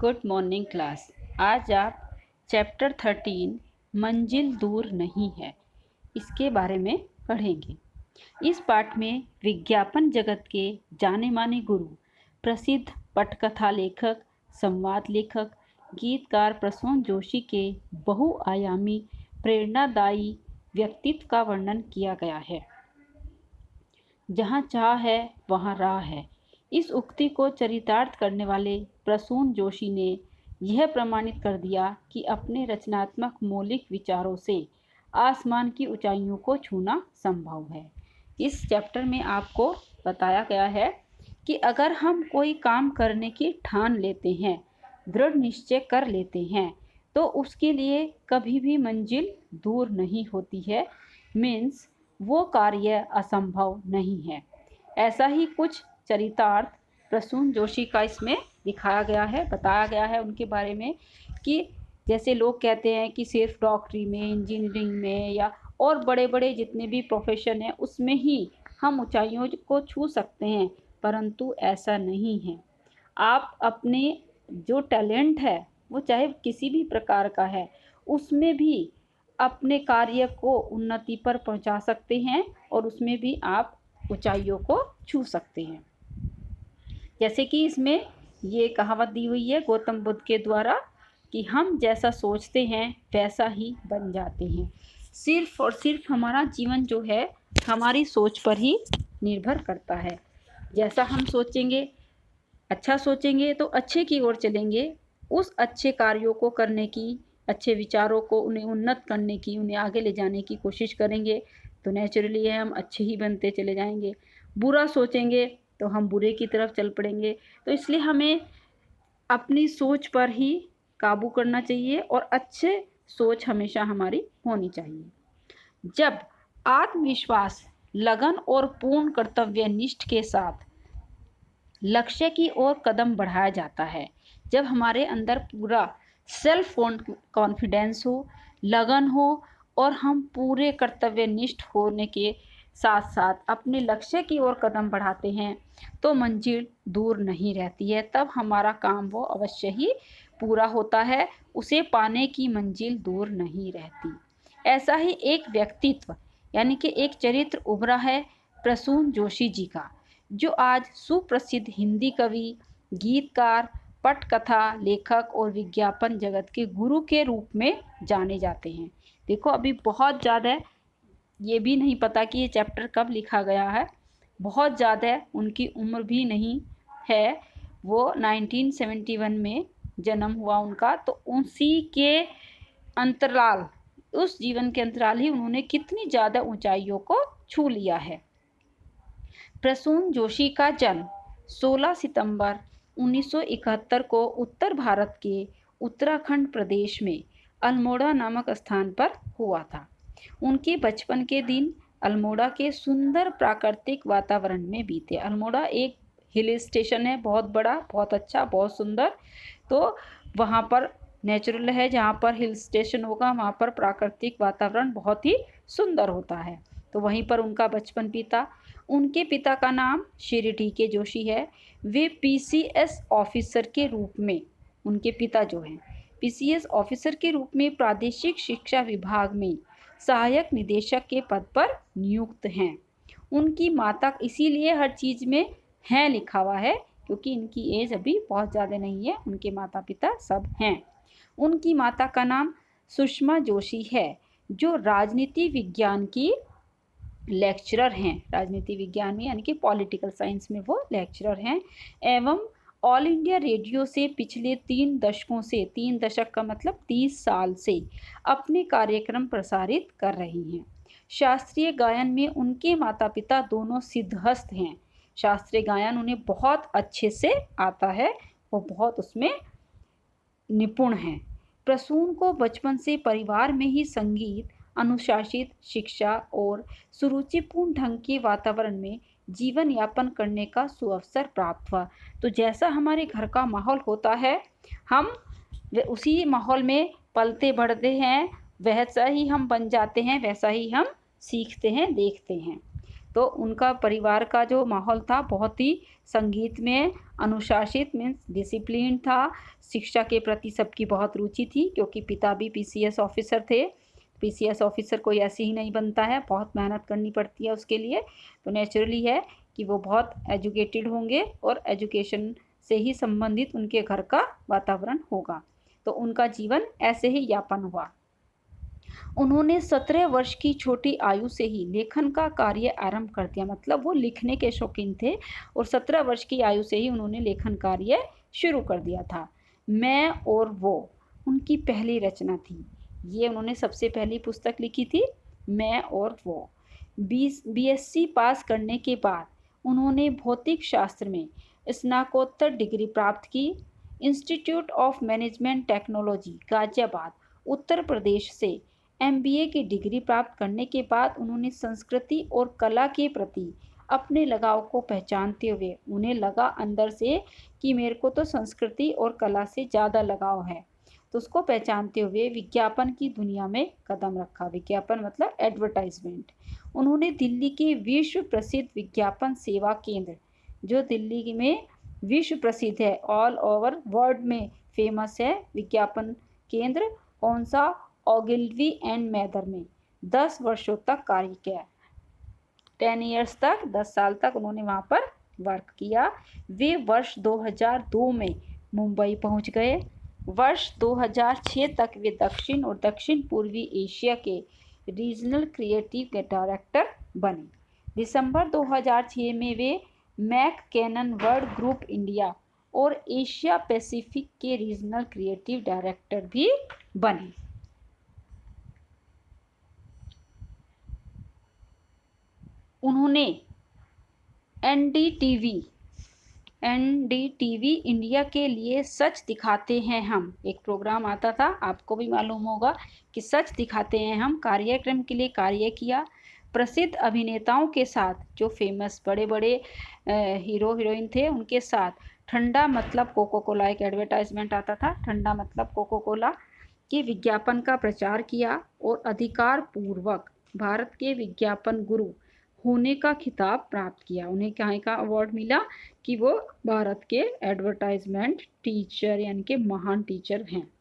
Good morning class. आज आप chapter 13 मंजिल दूर नहीं है इसके बारे में पढ़ेंगे। इस पाठ में विज्ञापन जगत के जाने माने गुरु, प्रसिद्ध पटकथा लेखक, संवाद लेखक, गीतकार प्रसून जोशी के बहुआयामी प्रेरणादायी व्यक्तित्व का वर्णन किया गया है। जहाँ चाह है वहाँ राह है। इस उक्ति को चरितार्थ करने वाले प्रसून जोशी ने यह प्रमाणित कर दिया कि अपने रचनात्मक मौलिक विचारों से आसमान की ऊंचाइयों को छूना संभव है। इस चैप्टर में आपको बताया गया है कि अगर हम कोई काम करने की ठान लेते हैं, दृढ़ निश्चय कर लेते हैं, तो उसके लिए कभी भी मंजिल दूर नहीं होती है। मीन्स वो कार्य असंभव नहीं है। ऐसा ही कुछ चरितार्थ प्रसून जोशी का इसमें दिखाया गया है, बताया गया है उनके बारे में कि जैसे लोग कहते हैं कि सिर्फ डॉक्टरी में, इंजीनियरिंग में या और बड़े बड़े जितने भी प्रोफेशन हैं उसमें ही हम ऊंचाइयों को छू सकते हैं, परंतु ऐसा नहीं है। आप अपने जो टैलेंट है वो चाहे किसी भी प्रकार का है, उसमें भी अपने कार्य को उन्नति पर पहुंचा सकते हैं और उसमें भी आप ऊंचाइयों को छू सकते हैं। जैसे कि इसमें ये कहावत दी हुई है गौतम बुद्ध के द्वारा कि हम जैसा सोचते हैं वैसा ही बन जाते हैं। सिर्फ और सिर्फ हमारा जीवन जो है हमारी सोच पर ही निर्भर करता है। जैसा हम सोचेंगे, अच्छा सोचेंगे तो अच्छे की ओर चलेंगे, उस अच्छे कार्यों को करने की, अच्छे विचारों को उन्हें उन्नत करने की, उन्हें आगे ले जाने की कोशिश करेंगे तो नेचुरली हम अच्छे ही बनते चले जाएंगे। बुरा सोचेंगे तो हम बुरे की तरफ चल पड़ेंगे। तो इसलिए हमें अपनी सोच पर ही काबू करना चाहिए और अच्छे सोच हमेशा हमारी होनी चाहिए। जब आत्मविश्वास, लगन और पूर्ण कर्तव्यनिष्ठ के साथ लक्ष्य की ओर कदम बढ़ाया जाता है, जब हमारे अंदर पूरा सेल्फ कॉन्फिडेंस हो, लगन हो और हम पूरे कर्तव्यनिष्ठ होने के साथ साथ अपने लक्ष्य की ओर कदम बढ़ाते हैं, तो मंजिल दूर नहीं रहती है। तब हमारा काम वो अवश्य ही पूरा होता है, उसे पाने की मंजिल दूर नहीं रहती। ऐसा ही एक व्यक्तित्व यानी कि एक चरित्र उभरा है प्रसून जोशी जी का, जो आज सुप्रसिद्ध हिंदी कवि, गीतकार, पटकथा लेखक और विज्ञापन जगत के गुरु के रूप में जाने जाते हैं। देखो, अभी बहुत ज़्यादा ये भी नहीं पता कि ये चैप्टर कब लिखा गया है, बहुत ज़्यादा उनकी उम्र भी नहीं है। वो 1971 में जन्म हुआ उनका, तो उसी के अंतराल, उस जीवन के अंतराल ही उन्होंने कितनी ज़्यादा ऊंचाइयों को छू लिया है। प्रसून जोशी का जन्म 16 सितंबर 1971 को उत्तर भारत के उत्तराखंड प्रदेश में अल्मोड़ा नामक स्थान पर हुआ था। उनके बचपन के दिन अल्मोड़ा के सुंदर प्राकृतिक वातावरण में बीते। अल्मोड़ा एक हिल स्टेशन है, बहुत बड़ा, बहुत अच्छा, बहुत सुंदर। तो वहाँ पर नेचुरल है, जहाँ पर हिल स्टेशन होगा वहाँ पर प्राकृतिक वातावरण बहुत ही सुंदर होता है। तो वहीं पर उनका बचपन बीता। उनके पिता का नाम श्री डी.के. जोशी है। वे पीसीएस ऑफिसर के रूप में, उनके पिता जो हैं पीसीएस ऑफिसर के रूप में प्रादेशिक शिक्षा विभाग में सहायक निदेशक के पद पर नियुक्त हैं। उनकी माता, इसीलिए हर चीज़ में हैं लिखा हुआ है क्योंकि इनकी एज अभी बहुत ज़्यादा नहीं है, उनके माता पिता सब हैं। उनकी माता का नाम सुषमा जोशी है, जो राजनीति विज्ञान की लेक्चरर हैं। राजनीति विज्ञान में यानी कि पॉलिटिकल साइंस में वो लेक्चरर हैं, एवं ऑल इंडिया रेडियो से पिछले 3 दशकों से, 3 दशक का मतलब 30 साल से अपने कार्यक्रम प्रसारित कर रही हैं। शास्त्रीय गायन में उनके माता पिता दोनों सिद्धहस्त हैं। शास्त्रीय गायन उन्हें बहुत अच्छे से आता है, वो बहुत उसमें निपुण हैं। प्रसून को बचपन से परिवार में ही संगीत, अनुशासित शिक्षा और सुरुचिपूर्ण ढंग के वातावरण में जीवन यापन करने का सुअवसर प्राप्त हुआ। तो जैसा हमारे घर का माहौल होता है, हम उसी माहौल में पलते बढ़ते हैं, वैसा ही हम बन जाते हैं, वैसा ही हम सीखते हैं, देखते हैं। तो उनका परिवार का जो माहौल था बहुत ही संगीत में अनुशासित मीन्स डिसिप्लिन था। शिक्षा के प्रति सबकी बहुत रुचि थी क्योंकि पिता भी पीसीएस ऑफिसर थे। पीसीएस ऑफिसर कोई ऐसे ही नहीं बनता है, बहुत मेहनत करनी पड़ती है उसके लिए। तो नेचुरली है कि वो बहुत एजुकेटेड होंगे और एजुकेशन से ही संबंधित उनके घर का वातावरण होगा। तो उनका जीवन ऐसे ही यापन हुआ। उन्होंने 17 वर्ष की छोटी आयु से ही लेखन का कार्य आरंभ कर दिया, मतलब वो लिखने के शौकीन थे और 17 वर्ष की आयु से ही उन्होंने लेखन कार्य शुरू कर दिया था। मैं और वो उनकी पहली रचना थी। ये उन्होंने सबसे पहली पुस्तक लिखी थी, मैं और वो। बीएससी पास करने के बाद उन्होंने भौतिक शास्त्र में स्नातकोत्तर डिग्री प्राप्त की। Institute of management technology Ghaziabad Uttar Pradesh से एमबीए की डिग्री प्राप्त करने के बाद उन्होंने संस्कृति और कला के प्रति अपने लगाव को पहचानते हुए, उन्हें लगा अंदर से कि मेरे को तो संस्कृति और कला से ज़्यादा लगाव है, तो उसको पहचानते हुए विज्ञापन की दुनिया में कदम रखा। विज्ञापन मतलब एडवर्टाइजमेंट। उन्होंने दिल्ली के विश्व प्रसिद्ध विज्ञापन सेवा केंद्र, जो दिल्ली में विश्व प्रसिद्ध है, ऑल ओवर वर्ल्ड में फेमस है विज्ञापन केंद्र, कौन सा, ओगिलवी एंड मैदर में 10 वर्षों तक कार्य किया। 10 ईयर्स तक, 10 साल तक उन्होंने वहाँ पर वर्क किया। वे वर्ष 2002 में मुंबई पहुँच गए। वर्ष 2006 तक वे दक्षिण और दक्षिण पूर्वी एशिया के रीजनल क्रिएटिव डायरेक्टर बने। दिसंबर 2006 में वे मैककेनन वर्ल्ड ग्रुप इंडिया और एशिया पैसिफिक के रीजनल क्रिएटिव डायरेक्टर भी बने। उन्होंने एनडीटीवी इंडिया के लिए सच दिखाते हैं हम, एक प्रोग्राम आता था, आपको भी मालूम होगा कि सच दिखाते हैं हम कार्यक्रम के लिए कार्य किया। प्रसिद्ध अभिनेताओं के साथ, जो फेमस बड़े बड़े हीरो हीरोइन थे उनके साथ ठंडा मतलब कोको कोला, एक एडवर्टाइजमेंट आता था, ठंडा मतलब कोको कोला के विज्ञापन का प्रचार किया और अधिकार पूर्वक भारत के विज्ञापन गुरु होने का खिताब प्राप्त किया। उन्हें क्या का अवार्ड मिला कि वो भारत के एडवर्टाइजमेंट टीचर यानी कि महान टीचर हैं।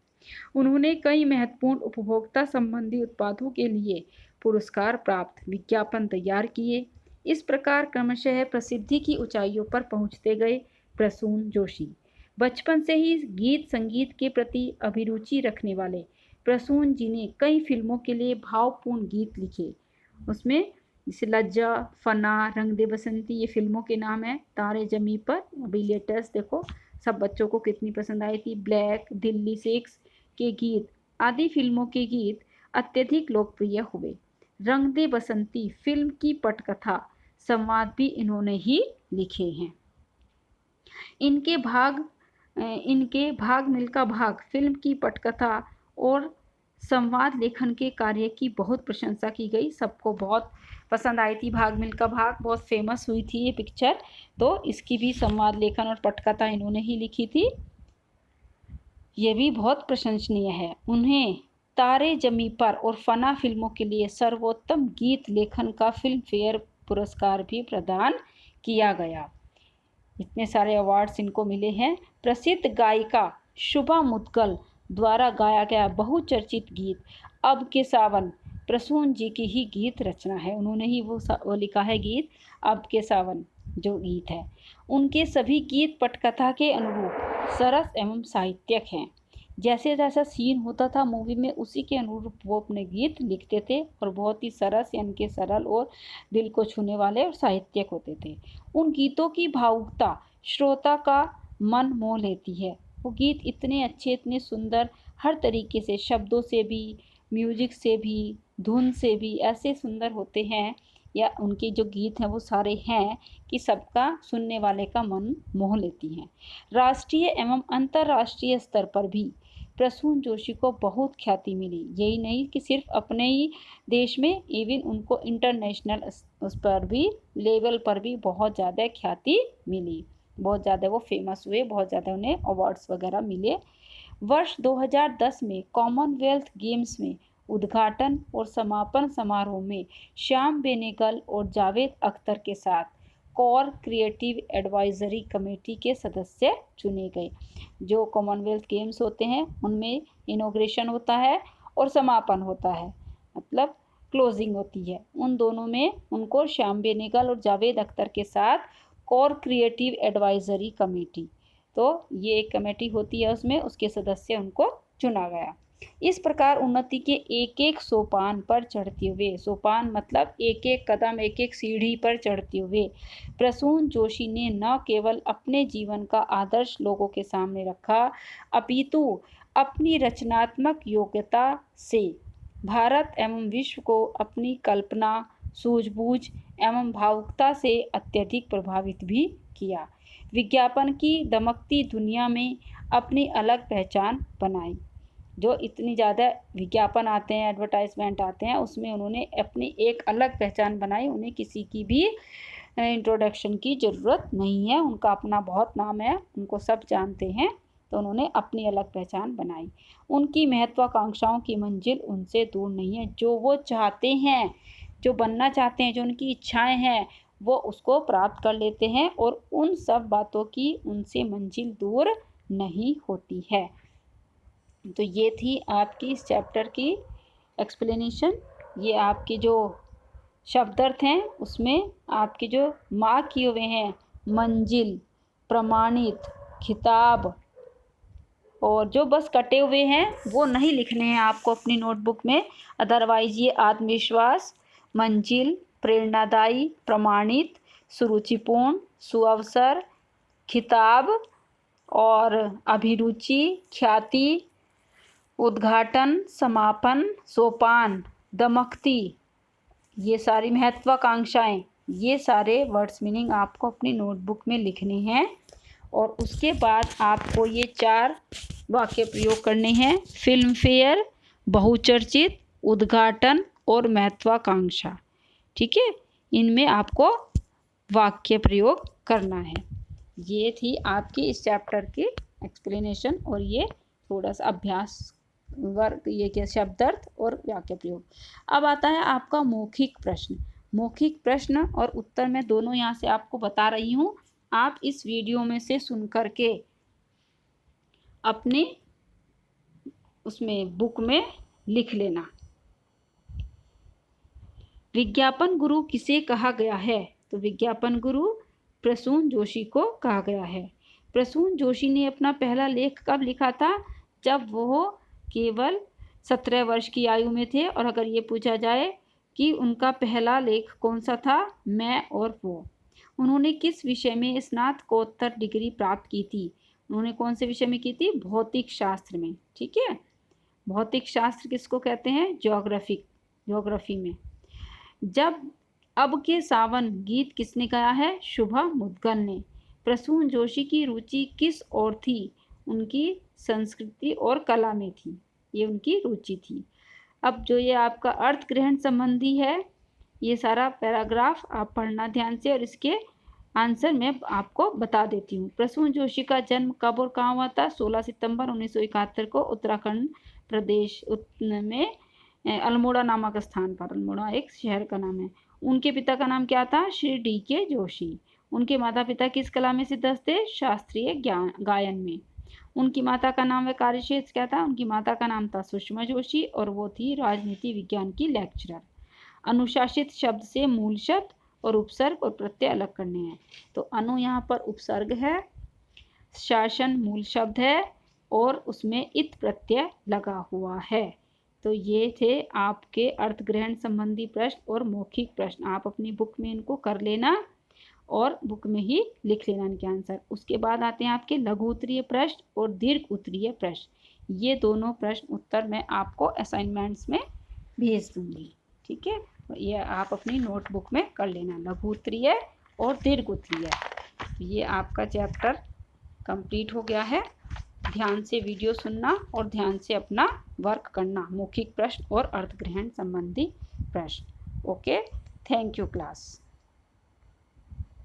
उन्होंने कई महत्वपूर्ण उपभोक्ता संबंधी उत्पादों के लिए पुरस्कार प्राप्त विज्ञापन तैयार किए। इस प्रकार क्रमशः प्रसिद्धि की ऊंचाइयों पर पहुंचते गए प्रसून जोशी। बचपन से ही गीत संगीत के प्रति अभिरुचि रखने वाले प्रसून जी ने कई फिल्मों के लिए भावपूर्ण गीत लिखे। उसमें जैसे लज्जा, फना, रंग दे बसंती, ये फिल्मों के नाम हैं। तारे जमी पर, अभी लेटेस्ट देखो, सब बच्चों को कितनी पसंद आई थी। ब्लैक, दिल्ली 6 के गीत आदि फिल्मों के गीत अत्यधिक लोकप्रिय हुए। रंग दे बसंती फिल्म की पटकथा संवाद भी इन्होंने ही लिखे हैं। इनके भाग मिल्खा भाग फिल्म की पटकथा और संवाद लेखन के कार्य की बहुत प्रशंसा की गई। सबको बहुत पसंद आई थी भाग मिल्खा भाग, बहुत फेमस हुई थी ये पिक्चर। तो इसकी भी संवाद लेखन और पटकथा इन्होंने ही लिखी थी। ये भी बहुत प्रशंसनीय है। उन्हें तारे जमी पर और फना फिल्मों के लिए सर्वोत्तम गीत लेखन का फिल्म फेयर पुरस्कार भी प्रदान किया गया। इतने सारे अवार्ड्स इनको मिले हैं। प्रसिद्ध गायिका शुभा मुद्गल द्वारा गाया गया बहुचर्चित गीत अब के सावन प्रसून जी की ही गीत रचना है। उन्होंने ही वो लिखा है गीत अब के सावन, जो गीत है। उनके सभी गीत पटकथा के अनुरूप सरस एवं साहित्यक हैं। जैसे जैसा सीन होता था मूवी में, उसी के अनुरूप वो अपने गीत लिखते थे और बहुत ही सरस यानी कि सरल और दिल को छूने वाले और साहित्यक होते थे। उन गीतों की भावुकता श्रोता का मन मोह लेती है। वो गीत इतने अच्छे, इतने सुंदर, हर तरीके से, शब्दों से भी, म्यूजिक से भी, धुन से भी ऐसे सुंदर होते हैं, या उनके जो गीत हैं वो सारे हैं कि सबका सुनने वाले का मन मोह लेती हैं। राष्ट्रीय एवं अंतर्राष्ट्रीय स्तर पर भी प्रसून जोशी को बहुत ख्याति मिली। यही नहीं कि सिर्फ अपने ही देश में, इवन उनको इंटरनेशनल उस पर भी, लेवल पर भी बहुत ज़्यादा ख्याति मिली। बहुत ज़्यादा वो फेमस हुए, बहुत ज़्यादा उन्हें अवार्ड्स वगैरह मिले। वर्ष 2010 में कॉमनवेल्थ गेम्स में उद्घाटन और समापन समारोह में श्याम बेनेगल और जावेद अख्तर के साथ कोर क्रिएटिव एडवाइजरी कमेटी के सदस्य चुने गए। जो कॉमनवेल्थ गेम्स होते हैं उनमें इनॉग्रेशन होता है और समापन होता है, मतलब क्लोजिंग होती है, उन दोनों में उनको श्याम बेनेगल और जावेद अख्तर के साथ कोर क्रिएटिव एडवाइजरी कमेटी, तो ये एक कमेटी होती है, उसमें उसके सदस्य उनको चुना गया। इस प्रकार उन्नति के एक एक सोपान पर चढ़ते हुए, सोपान मतलब एक एक कदम, एक एक सीढ़ी पर चढ़ते हुए प्रसून जोशी ने न केवल अपने जीवन का आदर्श लोगों के सामने रखा, अपितु अपनी रचनात्मक योग्यता से भारत एवं विश्व को अपनी कल्पना, सूझबूझ एवं भावुकता से अत्यधिक प्रभावित भी किया। विज्ञापन की दमकती दुनिया में अपनी अलग पहचान बनाई। जो इतनी ज़्यादा विज्ञापन आते हैं, एडवर्टाइजमेंट आते हैं, उसमें उन्होंने अपनी एक अलग पहचान बनाई। उन्हें किसी की भी इंट्रोडक्शन की ज़रूरत नहीं है, उनका अपना बहुत नाम है, उनको सब जानते हैं, तो उन्होंने अपनी अलग पहचान बनाई। उनकी महत्वाकांक्षाओं की मंजिल उनसे दूर नहीं है। जो वो चाहते हैं, जो बनना चाहते हैं, जो उनकी इच्छाएं हैं, वो उसको प्राप्त कर लेते हैं और उन सब बातों की उनसे मंजिल दूर नहीं होती है। तो ये थी आपकी इस चैप्टर की एक्सप्लेनेशन। ये आपके जो शब्दार्थ हैं उसमें आपके जो मार्क किए हुए हैं, मंजिल, प्रमाणित, खिताब, और जो बस कटे हुए हैं वो नहीं लिखने हैं आपको अपनी नोटबुक में। अदरवाइज ये आत्मविश्वास, मंजिल, प्रेरणादायी, प्रमाणित, सुरुचिपूर्ण, सुअवसर, खिताब और अभिरुचि, ख्याति, उद्घाटन, समापन, सोपान, दमकती, ये सारी महत्वाकांक्षाएं, ये सारे वर्ड्स मीनिंग आपको अपनी नोटबुक में लिखने हैं। और उसके बाद आपको ये 4 वाक्य प्रयोग करने हैं। फिल्म फेयर, बहुचर्चित, उद्घाटन और महत्वाकांक्षा, ठीक है, इनमें आपको वाक्य प्रयोग करना है। ये थी आपकी इस चैप्टर की एक्सप्लेनेशन और ये थोड़ा सा अभ्यास वर्ग, ये क्या शब्दार्थ और वाक्य प्रयोग। अब आता है आपका मौखिक प्रश्न। मौखिक प्रश्न और उत्तर मैं दोनों यहाँ से आपको बता रही हूँ, आप इस वीडियो में से सुन करके अपने उसमें बुक में लिख लेना। विज्ञापन गुरु किसे कहा गया है? तो विज्ञापन गुरु प्रसून जोशी को कहा गया है। प्रसून जोशी ने अपना पहला लेख कब लिखा था? जब वो केवल 17 वर्ष की आयु में थे। और अगर ये पूछा जाए कि उनका पहला लेख कौन सा था, मैं और वो। उन्होंने किस विषय में स्नातकोत्तर डिग्री प्राप्त की थी? उन्होंने कौन से विषय में की थी? भौतिक शास्त्र में, ठीक है। भौतिक शास्त्र किसको कहते हैं? ज्योग्राफी में। जब अब के सावन गीत किसने गाया है? शुभा मुद्गल ने। प्रसून जोशी की रुचि किस ओर थी? उनकी संस्कृति और कला में थी, ये उनकी रुचि थी। अब जो ये आपका अर्थ ग्रहण संबंधी है, ये सारा पैराग्राफ आप पढ़ना ध्यान से और इसके आंसर मैं आपको बता देती हूँ। प्रसून जोशी का जन्म कब और कहाँ हुआ था? 16 सितंबर 1971 को उत्तराखंड प्रदेश में अल्मोड़ा नामक स्थान पर। अल्मोड़ा एक शहर का नाम है। उनके पिता का नाम क्या था? श्री डी.के. जोशी। उनके माता पिता किस कला में सिद्धस्त थे? शास्त्रीय गायन में। उनकी माता का नाम व कार्यक्षेत्र क्या था? उनकी माता का नाम था सुषमा जोशी और वो थी राजनीति विज्ञान की लेक्चरर। अनुशासित शब्द से मूल शब्द और उपसर्ग और प्रत्यय अलग करने हैं। तो अनु यहाँ पर उपसर्ग है, शासन मूल शब्द है और उसमें इत प्रत्यय लगा हुआ है। तो ये थे आपके अर्थ ग्रहण संबंधी प्रश्न और मौखिक प्रश्न। आप अपनी बुक में इनको कर लेना और बुक में ही लिख लेना इनके आंसर। उसके बाद आते हैं आपके लघु उत्तरीय प्रश्न और दीर्घ उत्तरीय प्रश्न। ये दोनों प्रश्न उत्तर मैं आपको असाइनमेंट्स में भेज दूंगी, ठीक है। ये आप अपनी नोटबुक में कर लेना, लघु उत्तरीय और दीर्घ उत्तरीय। ये आपका चैप्टर कंप्लीट हो गया है। ध्यान से वीडियो सुनना और ध्यान से अपना वर्क करना, मौखिक प्रश्न और अर्थ ग्रहण संबंधी प्रश्न। Okay, thank you class.